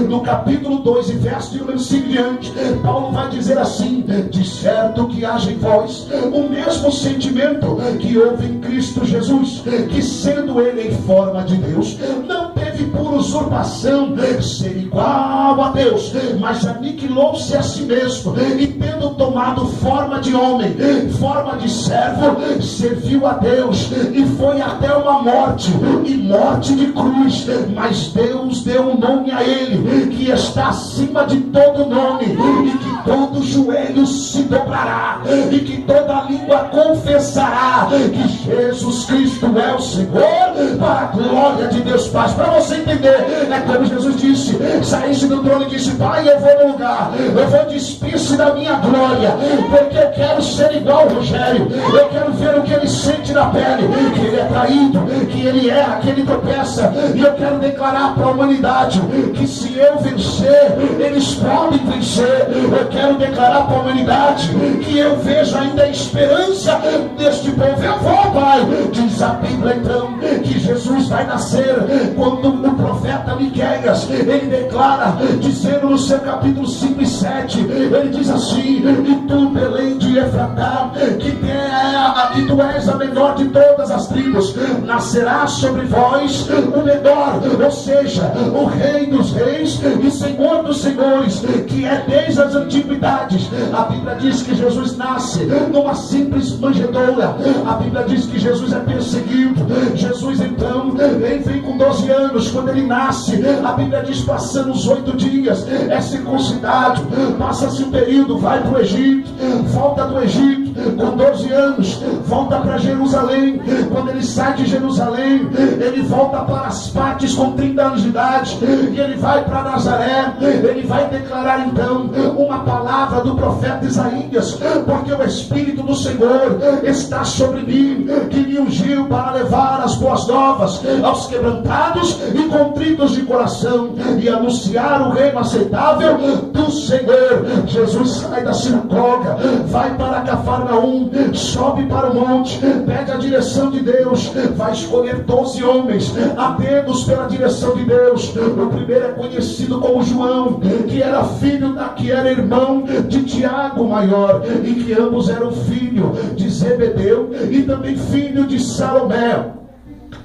No capítulo 2 e verso de número 5 diante, Paulo vai dizer assim: de certo que haja em vós o mesmo sentimento que houve em Cristo Jesus, que sendo ele em forma de Deus, não teve por usurpação ser igual a Deus, mas aniquilou-se a si mesmo, e tendo tomado forma de homem, forma de servo, serviu a Deus, e foi até uma morte, e morte de cruz. Mas Deus deu um nome a ele, que está acima de todo nome, e que todo joelho se dobrará, e que toda língua confessará que Jesus Cristo é o Senhor, para a glória de Deus Pai. Para você entender, é como Jesus disse: saísse do trono e disse: Pai, eu vou no lugar, eu vou despir-se da minha glória, porque eu quero ser igual ao Rogério, eu quero ver o que ele sente na pele, que ele é traído, que ele erra, que ele tropeça, e eu quero declarar para a humanidade que se eu vencer, eles podem vencer. Eu quero declarar para a humanidade que eu vejo ainda a esperança deste povo. Eu vou, Pai. Diz a Bíblia então que Jesus vai nascer quando o profeta Miqueias, ele declara, dizendo no seu capítulo 5 e 7, ele diz assim: e tu, Belém de Efratá, que tu és a menor de todas as tribos, nascerá sobre vós o menor, ou seja, o Rei dos reis e Senhor dos senhores, que é desde as antiguidades. A Bíblia diz que Jesus nasce numa simples manjedoura. A Bíblia diz que Jesus é perseguido. Jesus então vem com 12 anos. Quando ele nasce, a Bíblia diz: passando os 8 dias, é circuncidado. Passa-se um período, vai para o Egito, volta do Egito com 12 anos, volta para Jerusalém. Quando ele sai de Jerusalém, ele volta para as partes com 30 anos de idade, e ele vai para Nazaré. Ele vai declarar então uma palavra do profeta Isaías: porque o Espírito do Senhor está sobre mim, que me ungiu para levar as boas novas aos quebrantados e contritos de coração, e anunciar o reino aceitável do Senhor. Jesus sai da sinagoga, vai para Cafarnaum, sobe para o monte, pede a direção de Deus, vai escolher 12 homens a dedos pela direção de Deus. O primeiro é conhecido como João, que era irmão de Tiago maior, e que ambos eram filho de Zebedeu e também filho de Salomé,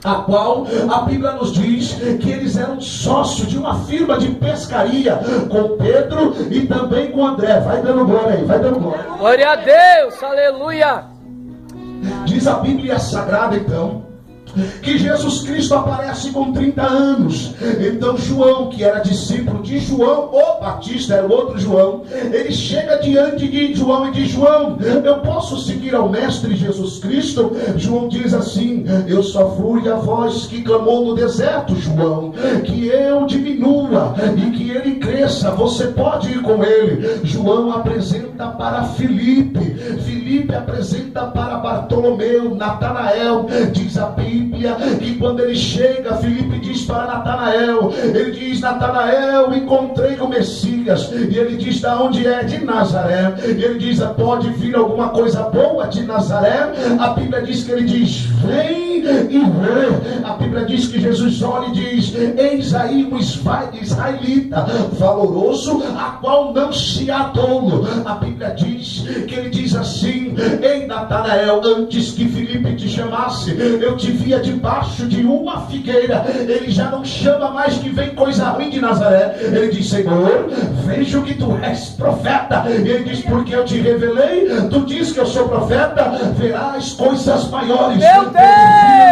a qual a Bíblia nos diz que eles eram sócios de uma firma de pescaria com Pedro e também com André. Vai dando glória aí, vai dando glória. Glória a Deus, aleluia. Diz a Bíblia Sagrada então que Jesus Cristo aparece com 30 anos. Então João, que era discípulo de João o Batista, era o outro João, ele chega diante de João e diz: João, eu posso seguir ao Mestre Jesus Cristo? João diz assim: eu só fui a voz que clamou no deserto, João, que eu diminua e que ele cresça, você pode ir com ele. João apresenta para Filipe, Filipe apresenta para Bartolomeu, Natanael. Diz a Bíblia que quando ele chega, Filipe diz para Natanael, ele diz: Natanael, encontrei o Messias. E ele diz: da onde é? De Nazaré. E ele diz: pode vir alguma coisa boa de Nazaré? A Bíblia diz que ele diz: vem e vê. A Bíblia diz que Jesus olha e diz: eis aí um israelita valoroso, a qual não se há tolo. A Bíblia diz que ele diz assim: ei Natanael, antes que Filipe te chamasse, eu te via debaixo de uma figueira. Ele já não chama mais que vem coisa ruim de Nazaré. Ele diz: Senhor, vejo que tu és profeta. E ele diz: porque eu te revelei, tu diz que eu sou profeta, verás coisas maiores. Meu Deus!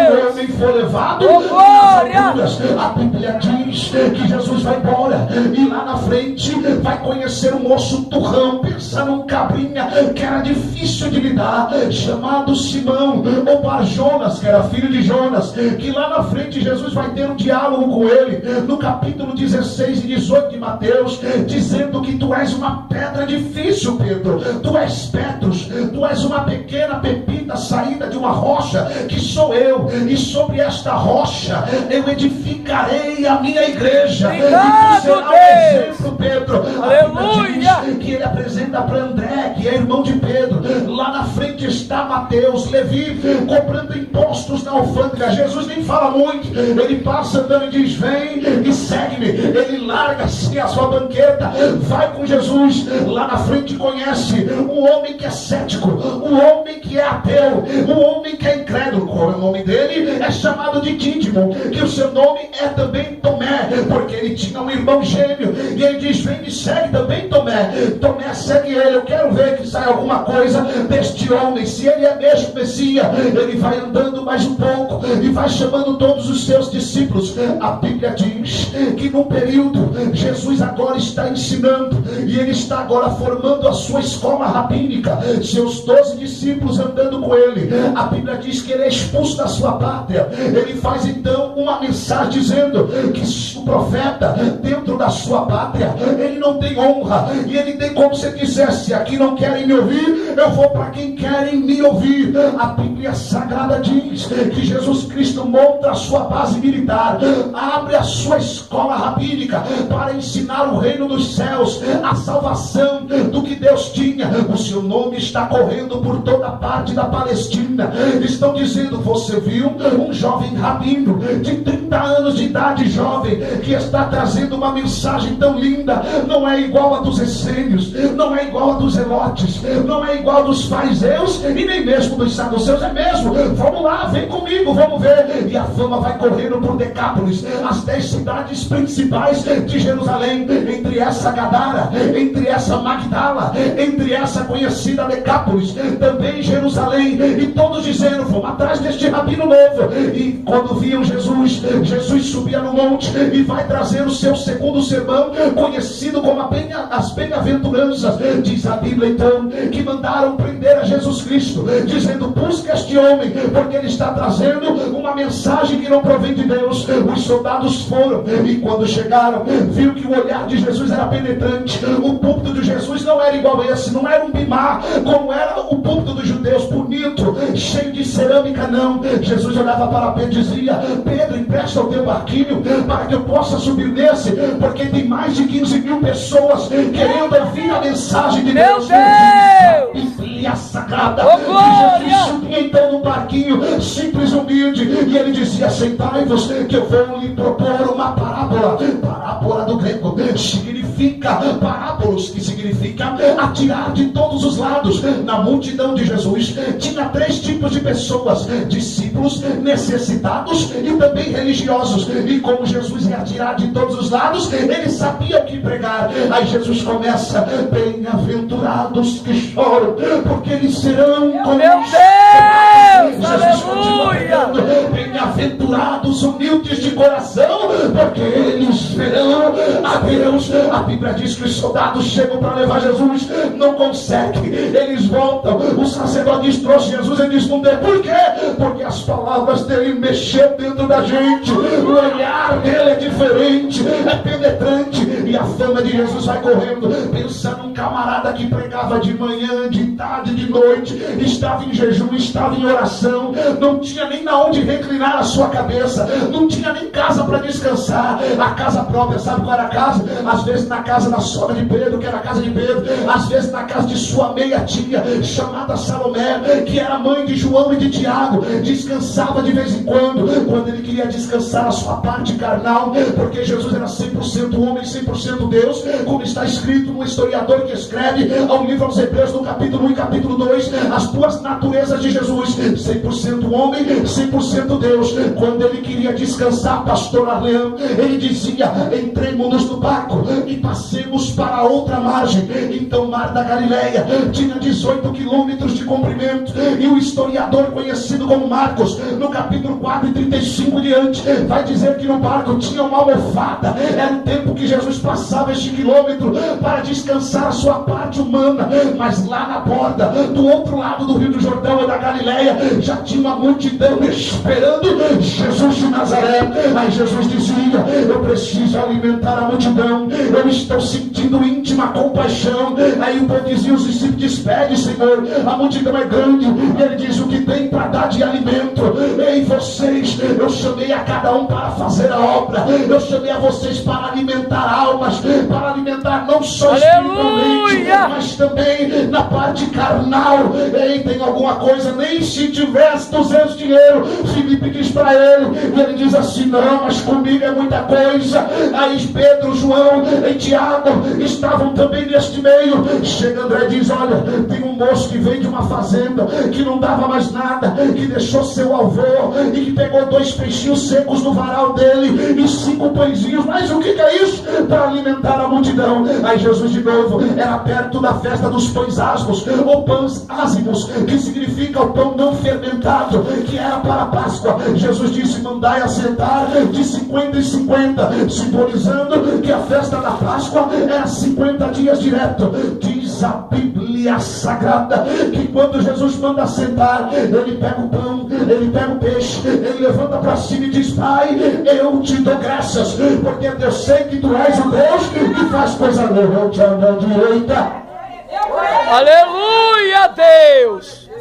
O homem foi levado nas alturas. A Bíblia diz que Jesus vai embora, e lá na frente vai conhecer um moço turrão, pensa num cabrinha que era difícil de lidar, chamado Simão, ou Bar-Jonas, que era filho de Jonas, que lá na frente Jesus vai ter um diálogo com ele, no capítulo 16 e 18 de Mateus, dizendo que tu és uma pedra difícil, Pedro, tu és Petrus, tu és uma pequena pepita saída de uma rocha, que sou eu, e sobre esta rocha eu edificarei a minha igreja. Obrigado, e tu será um exemplo, Pedro. Aleluia. que ele apresenta para André, que é irmão de Pedro. Lá na frente está Mateus, Levi, cobrando impostos na alfândega. Jesus nem fala muito, ele passa andando e diz: vem e segue-me. Ele larga assim a sua banqueta, vai com Jesus. Lá na frente conhece um homem que é cético, um homem que é ateu, um homem que é incrédulo. Qual é o nome dele? É chamado de Dídimo, que o seu nome é também Tomé, porque ele tinha um irmão gêmeo. E ele diz: vem me segue também, Tomé. Tomé segue ele. Eu quero ver que sai alguma coisa deste homem, se ele é mesmo Messias. Ele vai andando mais um pouco e vai chamando todos os seus discípulos. A Bíblia diz que num período Jesus agora está ensinando, e ele está agora formando a sua escola rabínica, seus 12 discípulos andando com ele. A Bíblia diz que ele é expulso da sua pátria. Ele faz então uma mensagem dizendo que o profeta dentro da sua pátria, ele não tem honra, e ele tem como se dissesse: aqui não querem me ouvir, eu vou para quem querem me ouvir. A Bíblia Sagrada diz que Jesus Cristo monta a sua base militar, abre a sua escola rabínica para ensinar o reino dos céus, a salvação do que Deus tinha. O seu nome está correndo por toda parte da Palestina. Estão dizendo: você viu um jovem rabino de 30 anos de idade, jovem, que está trazendo uma mensagem tão linda. Não é igual a dos essênios, não é igual a dos zelotes, não é igual a dos fariseus e nem mesmo dos saduceus. É mesmo, vamos lá, vem comigo, vamos ver. E a fama vai correndo por Decápolis, as 10 cidades principais de Jerusalém. Entre essa Gadara, entre essa Magdala, entre essa conhecida Decápolis, também Jerusalém, e todos dizendo: vamos atrás deste rabino novo. E quando viam Jesus, Jesus subia no monte e vai trazer o seu segundo sermão, conhecido como as bem-aventuranças. Diz a Bíblia então que mandaram prender a Jesus Cristo, dizendo: busca este homem, porque ele está trazendo uma mensagem que não provém de Deus. Os soldados foram, e quando chegaram, viu que o olhar de Jesus era penetrante. O púlpito de Jesus não era igual a esse, não era um bimar como era o púlpito dos judeus, bonito, cheio de cerâmica, não. Jesus olhava para Pedro e dizia: Pedro, empresta o teu barquinho para que eu possa subir nesse, porque tem mais de 15 mil pessoas querendo ouvir a mensagem de Deus. A Bíblia Sagrada, Jesus subia então no barquinho, simples, humilde, e ele dizia: sentai-vos que eu vou lhe propor uma parábola. Parábola do grego significa parábolos, que significa atirar de todos os lados. Na multidão de Jesus tinha 3 tipos de pessoas: discípulos, necessitados e também religiosos. E como Jesus ia atirar de todos os lados, ele sabia o que pregar. Aí Jesus começa: bem-aventurados que choram, porque eles serão consolados. Jesus continua pregando: bem-aventurados humildes de coração, porque eles verão a Deus. A Bíblia diz que os soldados chegam para levar Jesus, não conseguem, eles voltam. O sacerdote trouxe Jesus e diz: não tem. Por quê? Porque as palavras dele mexeram dentro da gente, o olhar dele é diferente, é penetrante, e a fama de Jesus vai correndo. Pensa num camarada que pregava de manhã, de tarde, de noite, estava em jejum, estava em oração, não tinha nem na onde reclinar a sua cabeça, não tinha nem casa para descansar. A casa própria, sabe qual era a casa? Às vezes na casa da sogra de Pedro, que era a casa de Pedro, às vezes na casa de sua meia-tia, chamada Salomé, que era mãe de João e de Tiago. Descansava de vez em quando ele queria descansar a sua parte carnal, porque Jesus era 100% homem, 100% Deus, como está escrito no historiador que escreve ao livro aos Hebreus, no capítulo 1 e capítulo 2, as duas naturezas de Jesus: 100% homem, 100% Deus. Quando ele queria descansar, pastor Arleão, ele dizia: entremos no barco e passemos para a outra margem. Então o mar da Galileia tinha 18 quilômetros de comprimento, e o historiador conhecido como Marcos, no capítulo 4 e 35 diante, vai dizer que no barco tinha uma almofada. Era o tempo que Jesus passava este quilômetro para descansar a sua parte humana. Mas lá na borda, do outro lado do Rio do Jordão e da Galileia, já tinha uma multidão esperando Jesus de Nazaré. Aí Jesus dizia: eu preciso alimentar a multidão, eu estou sentindo íntima compaixão. Aí o povo dizia, os discípulos, despede, Senhor, a multidão é grande. E ele diz, o que tem para dar de alimento? Ei, vocês, eu chamei a cada um para fazer a obra. Eu chamei a vocês para alimentar almas, para alimentar não só espiritualmente, mas também na parte carnal. Ei, tem alguma coisa, nem se tivesse 200 dinheiro, Filipe diz para ele, e ele diz assim, não, mas comigo é muita coisa. Aí Pedro, João e Tiago estavam também neste meio. Chega André e diz, olha, tem um moço que veio de uma fazenda, que não dava mais nada, que deixou seu avô, e que pegou 2 peixinhos secos no varal dele, e 5 pãezinhos, mas o que é isso? Para alimentar a multidão. Aí Jesus de novo, era perto da festa dos pães asmos, ou pães ázimos, que significa o pão não fermentado, que era para a Páscoa. Jesus disse, mandai assentar de 50 em 50, simbolizando que a festa da Páscoa era 50 dias direto. Diz a Bíblia Sagrada que quando Jesus manda assentar, ele pega o pão, ele pega o peixe, ele levanta para cima e diz, Pai, eu te dou graças, porque eu sei que tu és o Deus que faz coisa nova. Eu te amo à direita. Aleluia, Deus.